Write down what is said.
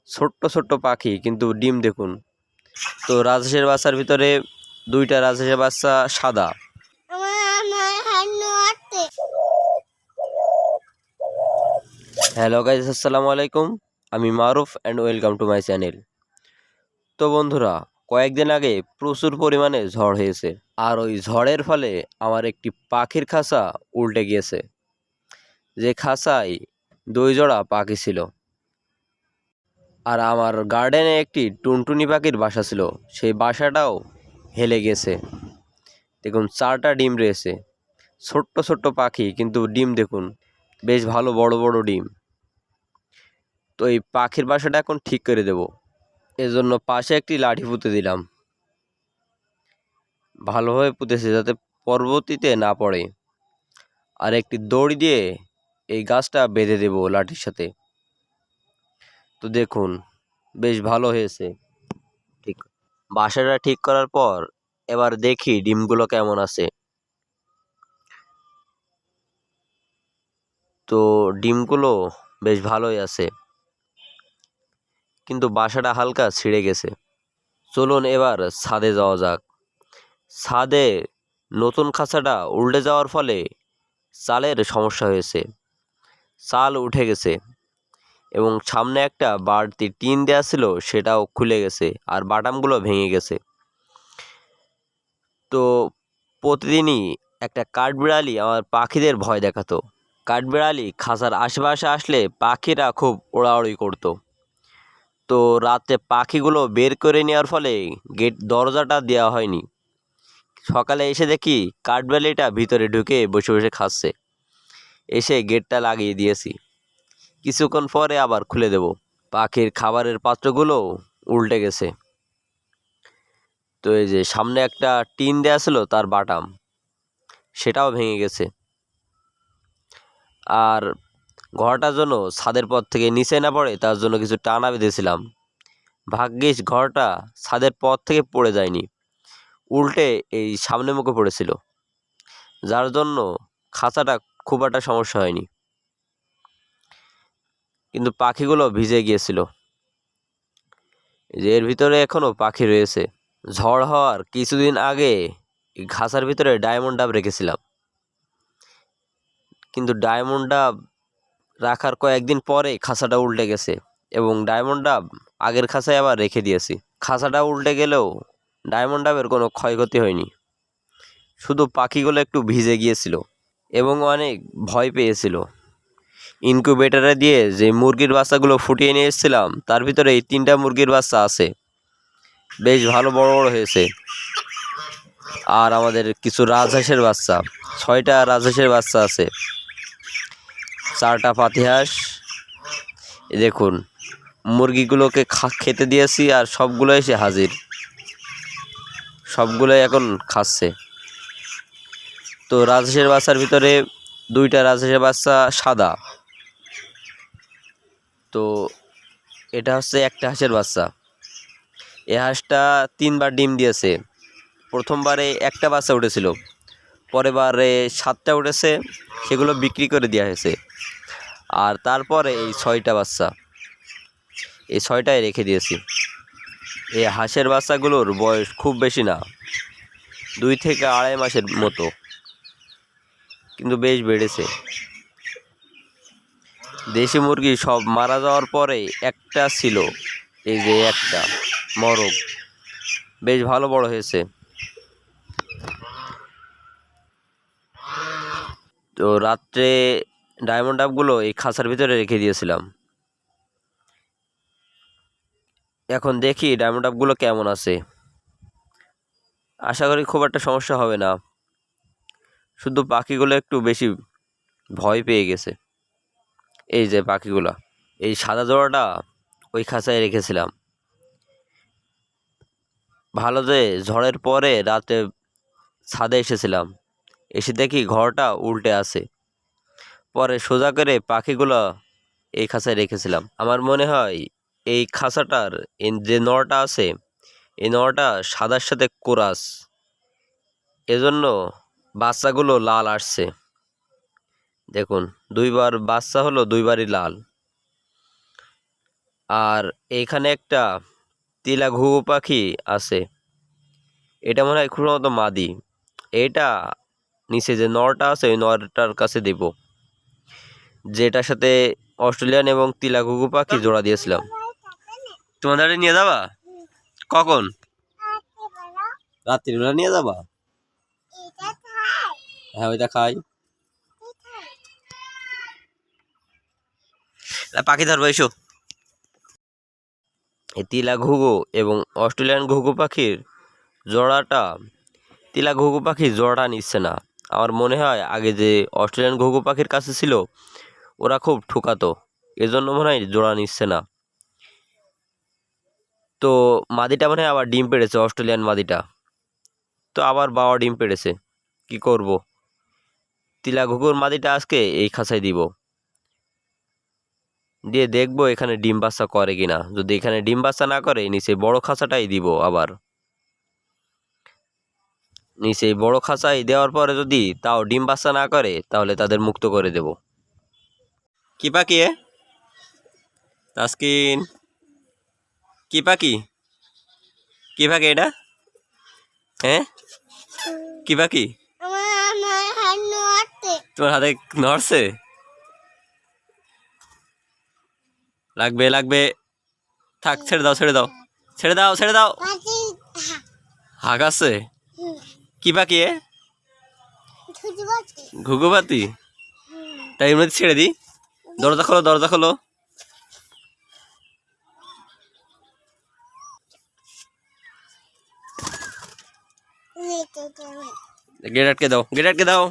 ছোট্ট ছোট্ট পাখি, কিন্তু ডিম দেখুন। তো রাজহাঁসের বাচ্চার ভিতরে দুইটা রাজহাঁসের বাচ্চা সাদা। হ্যালো গাইস, আসসালামু আলাইকুম। আমি Maruf and welcome to my channel. তো বন্ধুরা, কয়েকদিন আগে প্রচুর পরিমাণে ঝড় হয়েছে, আর ওই ঝড়ের ফলে আমার একটি পাখির খাঁচা উল্টে গিয়েছে। যে খাঁচায় 2 জোড়া পাখি ছিল। আর আমার গার্ডেনে একটি টুনটুনি পাখির বাসা ছিল, সেই বাসাটাও হেলে গেছে। দেখুন, 4টা ডিম রয়েছে। ছোট্ট ছোট্ট পাখি, কিন্তু ডিম দেখুন, বেশ ভালো বড় বড় ডিম। তো এই পাখির বাসাটা এখন ঠিক করে দেব। এজন্য পাশে একটি লাঠি পুঁতে দিলাম। ভালোভাবে পুঁতেছে যাতে পরবর্তীতে না পড়ে। আর একটি দড়ি দিয়ে এই গাছটা বেঁধে দেব লাঠির সাথে। তো দেখুন, বেশ ভালো হয়েছে। ঠিক বাসাটা ঠিক করার পর এবার দেখি ডিমগুলো কেমন আছে। তো ডিমগুলো বেশ ভালোই আছে, কিন্তু বাসাটা হালকা ছিঁড়ে গেছে। চলুন এবার ছাদে যাওয়া যাক। ছাদে নতুন খাঁচাটা উল্টে যাওয়ার ফলে চালের সমস্যা হয়েছে। চাল উঠে গেছে এবং সামনে একটা বাড়তি টিন দেওয়া ছিল, সেটাও খুলে গেছে আর বাটামগুলো ভেঙে গেছে। তো প্রতিদিনই একটা কাঠবিড়ালি আমার পাখিদের ভয় দেখাতো। কাঠবিড়ালি খাঁচার আশেপাশে আসলে পাখিরা খুব ওড়াউড়ি করতো। তো রাতে পাখিগুলো বের করে নেওয়ার ফলে দরজাটা দেওয়া হয়নি। সকালে এসে দেখি কাঠবিড়ালিটা ভিতরে ঢুকে বসে বসে খাচ্ছে। এসে গেটটা লাগিয়ে দিয়েছি। কিছুক্ষণ পরে আবার খুলে দেব। পাখির খাবারের পাত্রগুলো উল্টে গেছে। তো এই যে সামনে একটা টিন দেওয়া ছিল, তার বাটাম সেটাও ভেঙে গেছে। আর ঘরটার জন্য ছাদের পর থেকে নিচে না পড়ে তার জন্য কিছু টানা বেঁধেছিলাম। ভাগ্যিস ঘরটা ছাদের পর থেকে পড়ে যায়নি, উল্টে এই সামনে মুখে পড়েছিল, যার জন্য খাঁচাটা খুব একটা সমস্যা হয়নি। কিন্তু পাখিগুলো ভিজে গিয়েছিল। যে এর ভিতরে এখনো পাখি রয়েছে। ঝড় হওয়ার কিছুদিন আগে এই খাঁচার ভিতরে ডায়মন্ড ডাব রেখেছিলাম, কিন্তু ডায়মন্ড ডাব রাখার কয়েকদিন পরে খাঁচাটা উল্টে গেছে এবং ডায়মন্ড ডাব আগের খাঁচায় আবার রেখে দিয়েছি। খাঁচাটা উল্টে গেলেও ডায়মন্ড ডাবের কোনো ক্ষয়ক্ষতি হয়নি, শুধু পাখিগুলো একটু ভিজে গিয়েছিল এবং অনেক ভয় পেয়েছিল। ইনকিউবেটরে দিয়ে যে মুরগির বাচ্চাগুলো ফুটিয়ে নিয়ে এসেছিলাম, তার ভিতরে এই 3টা মুরগির বাচ্চা আছে, বেশ ভালো বড় বড় হয়েছে। আর আমাদের কিছু রাজহাঁসের বাচ্চা, 6টা রাজহাঁসের বাচ্চা আছে, 4টা পাতিহাঁস। দেখুন, মুরগিগুলোকে খেতে দিয়েছি আর সবগুলো এসে হাজির, সবগুলোই এখন খাচ্ছে। তো রাজহাঁসের বাচ্চার ভিতরে 2টা রাজহাঁসের বাচ্চা সাদা। তো এটা হচ্ছে একটা হাঁসের বাচ্চা। এই হাঁসটা 3বার ডিম দিয়েছে। প্রথমবারে একটা বাচ্চা উঠেছিল, পরের বারে 7টা উঠেছে, সেগুলো বিক্রি করে দেওয়া হয়েছে। আর তারপরে এই 6টা বাচ্চা, এই 6টাই রেখে দিয়েছি। এই হাঁসের বাচ্চাগুলোর বয়স খুব বেশি না, 2 থেকে 2.5 মাসের মতো, কিন্তু বেশ বেড়েছে। দেশি মুরগি সব মারা যাওয়ার পরে একটা ছিল, এই যে একটা মরক, বেশ ভালো বড় হয়েছে। তো রাত্রে ডায়মন্ড ডাবগুলো এই খাঁচার ভিতরে রেখে দিয়েছিলাম। এখন দেখি ডায়মন্ড ডাবগুলো কেমন আছে। আশা করি খুব একটা সমস্যা হবে না, শুধু পাখিগুলো একটু বেশি ভয় পেয়ে গেছে। এই যে পাখিগুলো, এই সাদা জোড়াটা ওই খাঁচায় রেখেছিলাম। ভালো যে ঝড়ের পরে রাতে ছাদে এসেছিলাম, এসে দেখি ঘরটা উল্টে আছে। পরে সোজা করে পাখিগুলো এই খাঁচায় রেখেছিলাম। আমার মনে হয় এই খাঁচাটার যে নড়টা আছে, এই নড়টা সাদার সাথে কোরাস, এজন্য বাচ্চাগুলো লাল আসছে। দেখুন, 2বার বাচ্চা হলো, 2বারই লাল। আর এইখানে একটা তিলা ঘুঘু পাখি আছে, এটা মনে হয় খুব সম্ভবত মাদি। এটা নিচে যে নরটা আছে ওই নরটার কাছে দেব, যেটার সাথে অস্ট্রেলিয়ান এবং তিলা ঘুঘু পাখি জোড়া দিয়েছিলাম। তোমাদের নিয়ে যাবা কখন? রাত্রিবেলা নিয়ে যাবা? হ্যাঁ ওইটা খাই। পাখি ধরবো এসো। এই তিলা ঘুঘু এবং অস্ট্রেলিয়ান ঘুঘু পাখির জোড়াটা, তিলা ঘুঘু পাখির জোড়াটা নিচ্ছে না। আমার মনে হয় আগে যে অস্ট্রেলিয়ান ঘুঘু পাখির কাছে ছিল ওরা খুব ঠুকাতো, এজন্য মনে হয় জোড়া নিচ্ছে না। তো মাদিটা মনে হয় আবার ডিম পেড়েছে, অস্ট্রেলিয়ান মাদিটা তো আবার বাবা ডিম পেড়েছে। কি করব, তিলা ঘুঘুর মাদিটা আজকে এই খাঁচায় দিব, দিয়ে দেখবো এখানে ডিম বাচ্চা করে কিনা। যদি এখানে ডিম বাচ্চা না করে নিচে বড় খাঁচাটাই দিব। আবার নিচে বড় খাঁচাই দেওয়ার পরে যদি তাও ডিম বাচ্চা না করে তাহলে তাদের মুক্ত করে দেব। কি পাখি এ তাসকিন? কি পাখি? কি পাখি এটা? হ্যাঁ কি পাখি? তোমার হাতে নড়ছে? লাগবে লাগবে, থাক ছেড়ে দাও ছেড়ে দাও ছেড়ে দাও ছেড়ে দাও। হাঁক আছে? কি পাখি এ? ঘুঘু পাতি? তাই এমনি ছেড়ে দিই। দরজা খোলো দরজা খোলো। গেট আটকে দাও গেট আটকে দাও।